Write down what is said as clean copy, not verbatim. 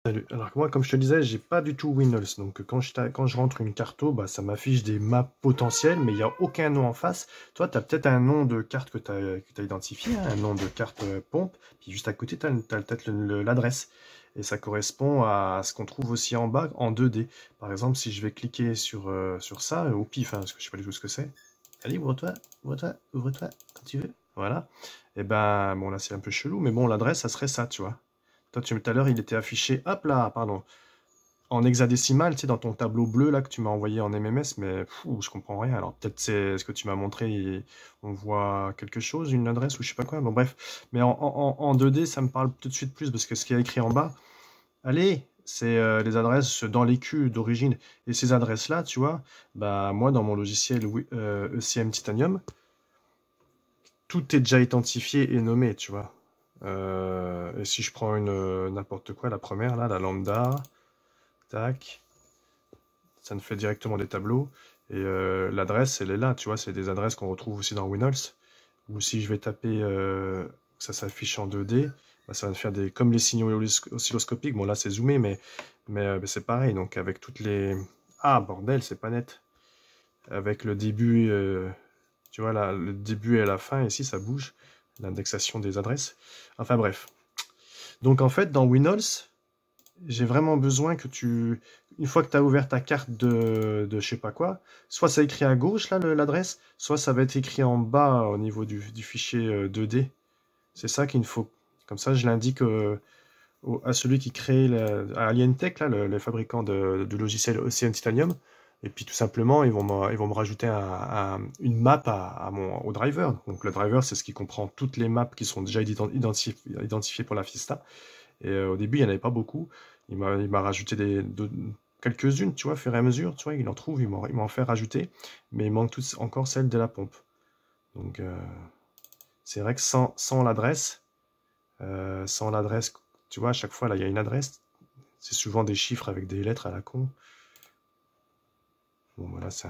Salut. Alors que moi, comme je te disais, j'ai pas du tout Windows. Donc quand je rentre une carto, bah, ça m'affiche des maps potentielles, mais il n'y a aucun nom en face. Toi, tu as peut-être un nom de carte que tu as identifié, hein, un nom de carte pompe, puis juste à côté, tu as, peut-être l'adresse. Et ça correspond à ce qu'on trouve aussi en bas, en 2D. Par exemple, si je vais cliquer sur ça, au pif, hein, parce que je sais pas du tout ce que c'est. Allez, ouvre-toi, ouvre-toi, ouvre-toi, quand tu veux. Voilà. Et ben, bon, là, c'est un peu chelou, mais bon, l'adresse, ça serait ça, tu vois. Toi, tout à l'heure, il était affiché, hop là, pardon, en hexadécimal, tu sais, dans ton tableau bleu là que tu m'as envoyé en MMS, mais je comprends rien. Alors peut-être c'est ce que tu m'as montré, on voit quelque chose, une adresse ou je sais pas quoi. Bon bref, mais en 2D, ça me parle tout de suite plus parce que ce qui est écrit en bas, allez, c'est les adresses dans l'écu d'origine. Et ces adresses-là, tu vois, bah moi dans mon logiciel ECM Titanium, tout est déjà identifié et nommé, tu vois. Et si je prends une n'importe quoi, la première là, la lambda, tac, ça me fait directement des tableaux. Et l'adresse, elle est là, tu vois, c'est des adresses qu'on retrouve aussi dans Windows. Ou si je vais taper, ça s'affiche en 2D, bah, ça va me faire des, comme les signaux oscilloscopiques. Bon, là, c'est zoomé, mais c'est pareil. Donc, avec toutes les... Ah, bordel, c'est pas net. Avec le début, tu vois, là, le début et la fin, ici, ça bouge. L'indexation des adresses. Enfin, bref. Donc, en fait, dans Windows, j'ai vraiment besoin que tu, une fois que tu as ouvert ta carte de je sais pas quoi, soit ça écrit à gauche, là, l'adresse, soit ça va être écrit en bas au niveau du fichier 2D. C'est ça qu'il faut. Comme ça, je l'indique à celui qui crée, à Alientech, là, le fabricant de logiciel Ocean Titanium. Et puis tout simplement, ils vont me rajouter une map au driver. Donc le driver, c'est ce qui comprend toutes les maps qui sont déjà identifiées pour la Fiesta. Et au début, il n'y en avait pas beaucoup. Il m'a rajouté quelques-unes, tu vois, au fur et à mesure, tu vois, il en trouve, il m'en fait rajouter, mais il manque encore celle de la pompe. Donc, c'est vrai que sans l'adresse, tu vois, à chaque fois, là, il y a une adresse, c'est souvent des chiffres avec des lettres à la con. Bon, voilà, ça.